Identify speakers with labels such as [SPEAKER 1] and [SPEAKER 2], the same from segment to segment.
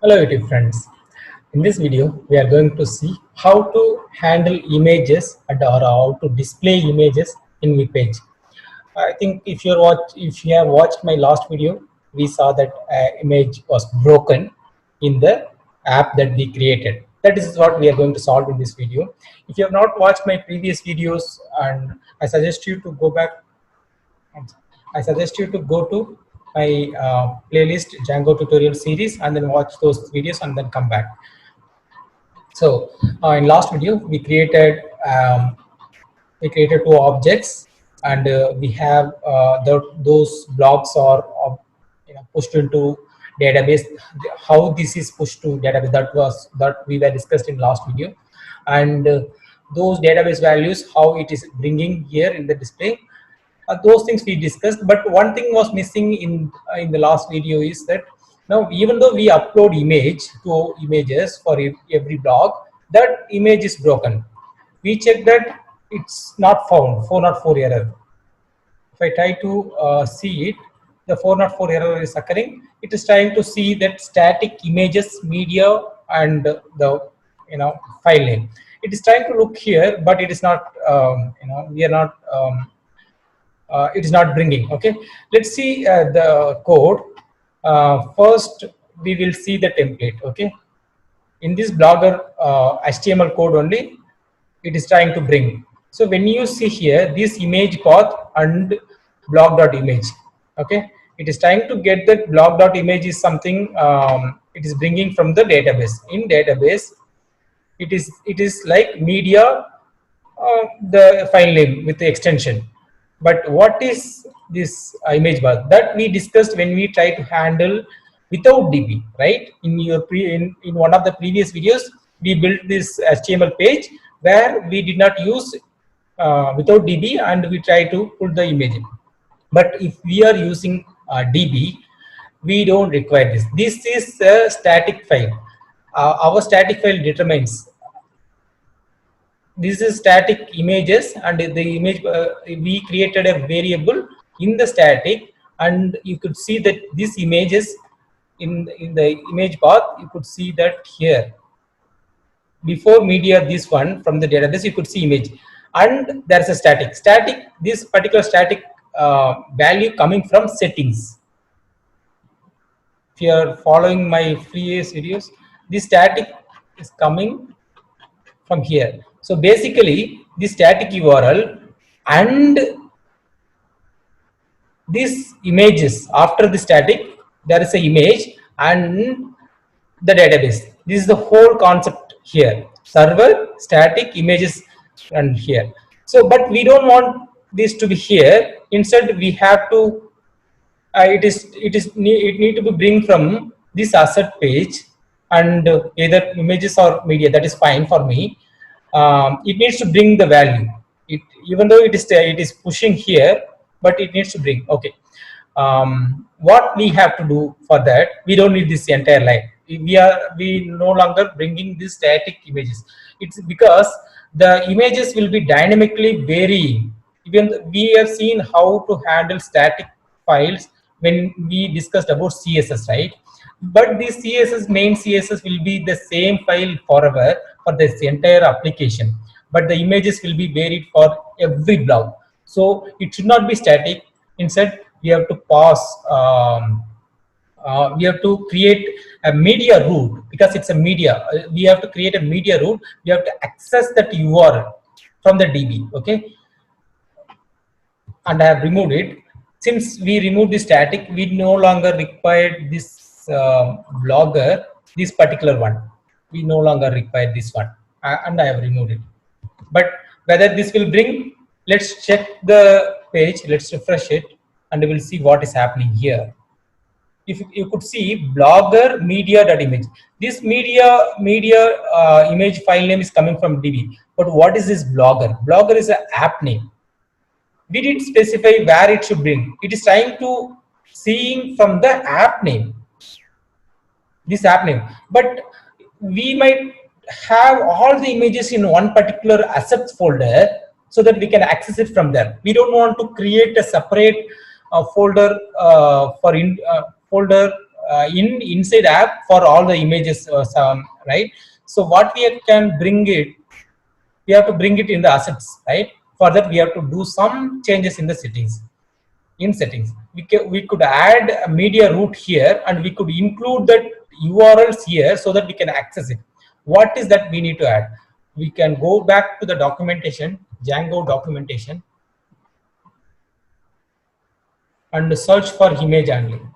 [SPEAKER 1] Hello YouTube friends. In this video we are going to see how to handle images or how to display images in web page. I think if you have watched my last video, we saw that image was broken in the app that we created. That is what we are going to solve in this video. If you have not watched my previous videos, and I suggest you to go back I suggest you to go to my playlist Django tutorial series and then watch those videos and then come back. So in last video we created two objects and we have those blocks are pushed into database. How this is pushed to database, that we were discussed in last video, and those database values, how it is bringing here in the display. Those things we discussed, but one thing was missing in the last video is that now even though we upload images for every block, that image is broken. We check that it's not found, 404 error. If I try to see it, the 404 error is occurring. It is trying to see that static images, media, and the file name. It is trying to look here, but it is not. We are not. It is not bringing. Okay, let's see the code. First we will see the template. Okay, in this blogger HTML code only it is trying to bring. So when you see here this image path and blog.image, okay, it is trying to get that blog.image is something it is bringing from the database. In database it is like media, the file name with the extension. But what is this image bar that we discussed when we try to handle without DB, right? In one of the previous videos, we built this HTML page where we did not use without DB and we try to put the image in. But if we are using DB, we don't require this. This is a static file. Our static file determines this is static images, and the image we created a variable in the static, and you could see that these images in the image path, you could see that here before media, this one from the database you could see image, and there's a static this particular static value coming from settings. If you are following my previous videos, this static is coming from here. So basically this static URL and these images, after the static there is a image and the database. This is the whole concept here: server, static, images, and here. So but we don't want this to be here. Instead we have to it need to be bring from this asset page, and either images or media, that is fine for me. It needs to bring the value. Even though it is pushing here, but it needs to bring. Okay, what we have to do for that, we don't need this entire line. We no longer bringing these static images. It's because the images will be dynamically varying. Even we have seen how to handle static files when we discussed about CSS, right? But this main CSS will be the same file forever for this entire application, but the images will be varied for every blog. So it should not be static. Instead we have to pass we have to create a media root, because it's a media. We have to create a media root. We have to access that URL from the DB. Okay, and I have removed it. Since we removed the static, we no longer require this blogger, this particular one. We no longer require this one, and I have removed it. But whether this will bring, let's check the page, let's refresh it, and we will see what is happening here. If you could see blogger media.image, this media image file name is coming from DB. But what is this blogger? Blogger is an app name. We did specify where it should bring. It is trying to seeing from the app name, this app name. But we might have all the images in one particular assets folder so that we can access it from there. We don't want to create a separate folder inside app for all the images, right? So what we can bring it, we have to bring it in the assets, right? For that, we have to do some changes in the settings. In settings, we could add a media route here, and we could include that URLs here so that we can access it. What is that we need to add? We can go back to the documentation, Django documentation, and search for image handling.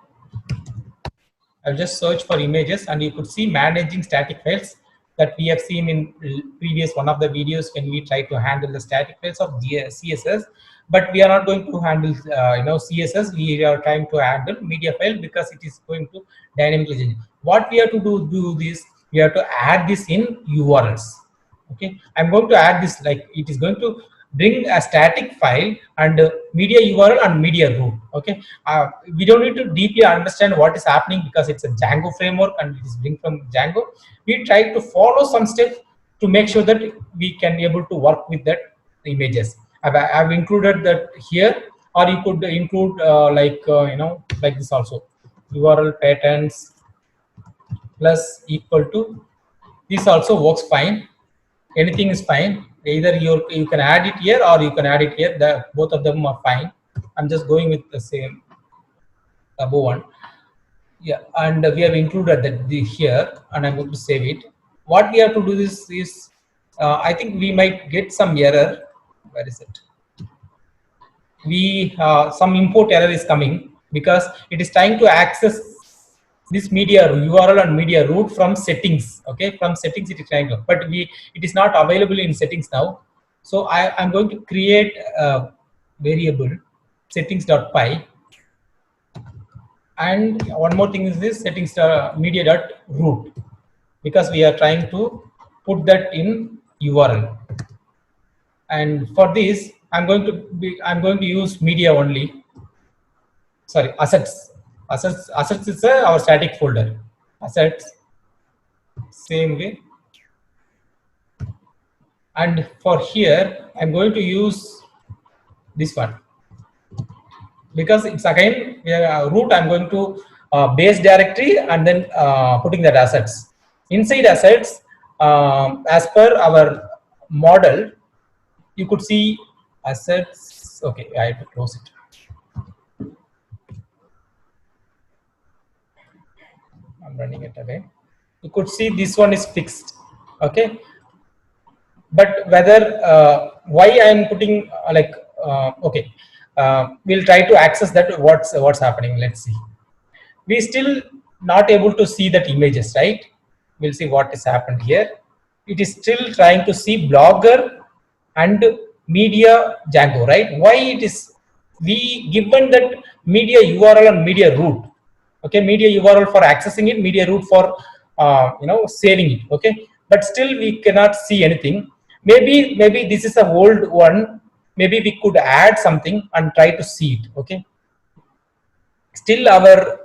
[SPEAKER 1] I'll just search for images, and you could see managing static files that we have seen in previous one of the videos when we try to handle the static files of CSS. But we are not going to handle CSS. We are trying to handle media file because it is going to dynamically change. What we have to do this, we have to add this in URLs. Okay, I'm going to add this, like it is going to bring a static file and media URL and media root. Okay, we don't need to deeply understand what is happening because it's a Django framework and it is bring from Django. We try to follow some steps to make sure that we can be able to work with that images. I've included that here, or you could include like this also, URL patterns plus equal to, this also works fine. Anything is fine. Either you can add it here or you can add it here. Both of them are fine. I'm just going with the same above one. Yeah, and we have included that here, and I'm going to save it. What we have to do is I think we might get some error. Where is it? We some import error is coming because it is trying to access this media URL and media root from settings. Okay, from settings it is trying to, but it is not available in settings now. So I'm going to create a variable settings.py, and one more thing is this settings media.root, because we are trying to put that in URL. And for this, I'm going to use media only. Sorry, assets is our static folder. Assets, same way. And for here, I'm going to use this one because it's again root. I'm going to base directory and then putting that assets inside assets. As per our model, you could see assets. Okay, I have to close it. I'm running it again. You could see this one is fixed. Okay, but whether why I am putting okay, we'll try to access that. What's happening? Let's see. We still not able to see that images, right? We'll see what has happened here. It is still trying to see blogger and media Django, right? Why it is we given that media URL and media root. Okay, media URL for accessing it, media root for saving it. Okay, but still we cannot see anything. Maybe this is a old one. Maybe we could add something and try to see it. Okay, still our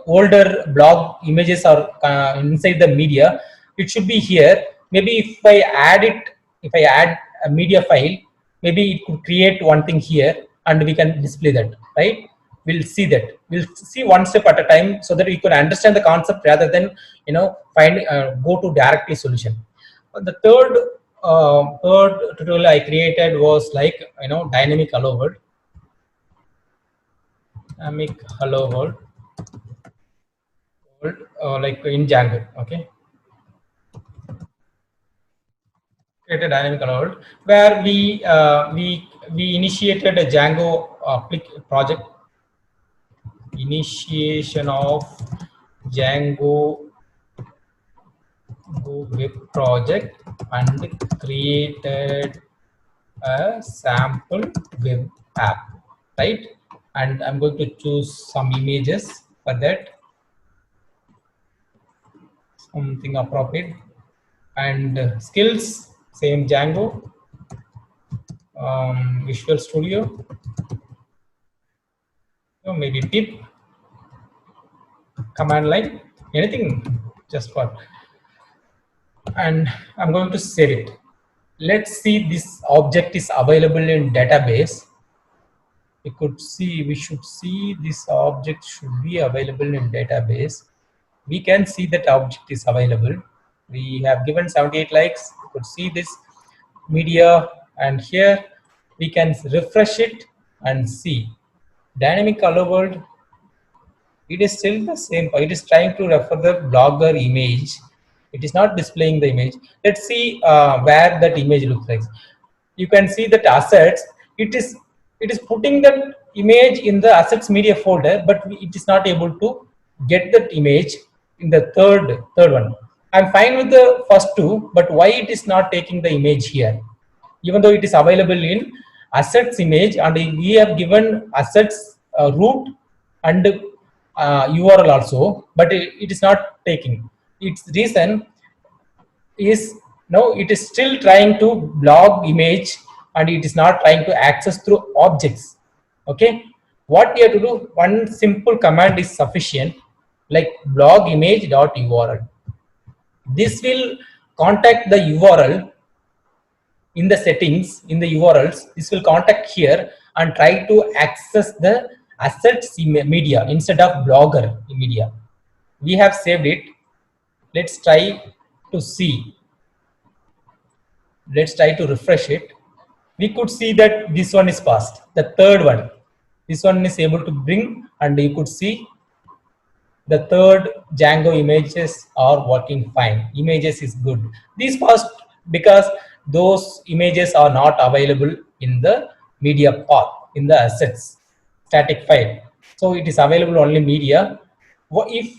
[SPEAKER 1] older blog images are inside the media. It should be here. Maybe if I add it, if I add a media file, maybe it could create one thing here and we can display that, right? We'll see that. We'll see one step at a time so that we can understand the concept rather than go to directly solution. The third tutorial I created was like dynamic hello world. Dynamic hello world, like in Django. Okay, create a dynamic hello world where we initiated a Django project. Initiation of Django web project and created a sample web app, right? And I'm going to choose some images for that, something appropriate, and skills, same Django, Visual Studio, maybe tip, command line, anything just for, and I'm going to save it. Let's see this object is available in database. we should see this object should be available in database. We can see that object is available. We have given 78 likes. You could see this media, and here we can refresh it and see dynamic color world. It is still the same. It is trying to refer the blogger image. It is not displaying the image. Let's see where that image looks like. You can see that assets. It is putting that image in the assets media folder, but it is not able to get that image in the third one. I'm fine with the first two, but why it is not taking the image here? Even though it is available in assets image, and we have given assets root and URL also, but it is not taking. Its reason is no, it is still trying to blog image, and it is not trying to access through objects. Okay, what you have to do, one simple command is sufficient, like blog image dot URL. This will contact the URL in the settings, in the URLs. This will contact here and try to access the assets media instead of blogger media. We have saved it. Let's try to see. Let's try to refresh it. We could see that this one is passed. The third one, this one is able to bring, and you could see the third Django images are working fine. Images is good. These first, because those images are not available in the media path, in the assets static file. So it is available only media. If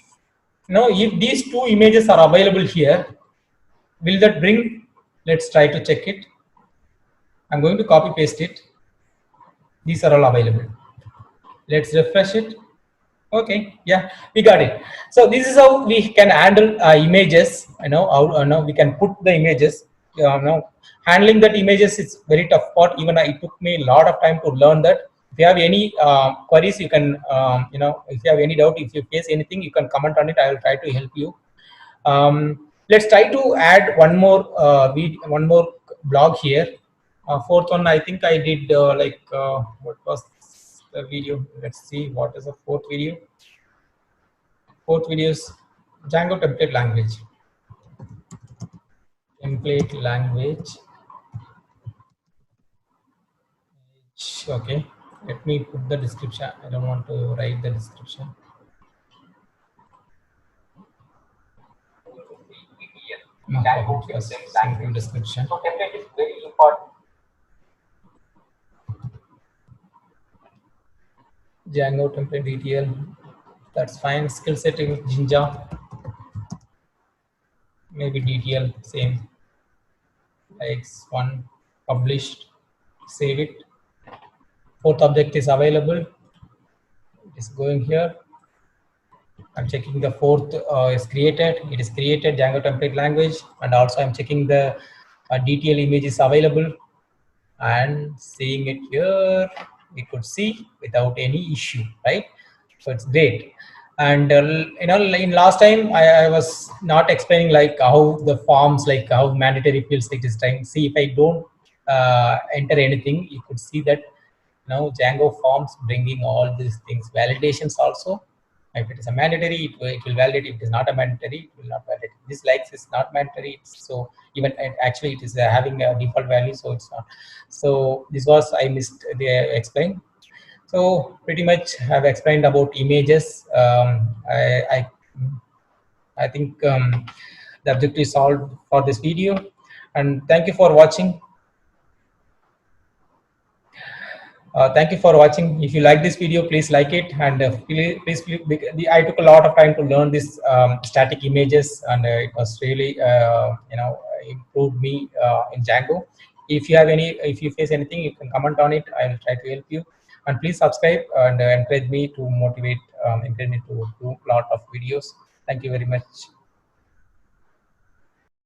[SPEAKER 1] if these two images are available here, will that bring? Let's try to check it. I'm going to copy paste it. These are all available. Let's refresh it. Okay, yeah, we got it. So this is how we can handle images. How we can put the images. Handling that images is very tough part. Even it took me a lot of time to learn that. If you have any queries, you can if you have any doubt, if you face anything, you can comment on it. I will try to help you. Let's try to add one more blog here. Fourth one, I think I did what was the video? Let's see what is the fourth video. Fourth video is Django template language. Template language. Okay, let me put the description. I don't want to write the description. No, just simple description. So template is very important. Django template detail. That's fine. Skill setting Jinja. Maybe detail same. X1 published. Save it. Fourth object is available. It is going here. I'm checking the fourth is created. It is created Django template language, and also I'm checking the detail image is available, and seeing it here, we could see without any issue, right? So it's great. And in last time I was not explaining like how the forms, like how mandatory fields it is trying. See, if I don't enter anything, you could see that now Django forms bringing all these things, validations also. If it is a mandatory, it will validate. If it is not a mandatory, it will not validate. This likes is not mandatory, so even actually it is having a default value, so it's not. So this was I missed the explain. So pretty much have explained about images. I think the objective is solved for this video, and thank you for watching. Thank you for watching. If you like this video, please like it, and please, I took a lot of time to learn this static images, and it was really improved me in Django. If you face anything, you can comment on it. I will try to help you, and please subscribe and encourage me to encourage me to do a lot of videos. Thank you very much.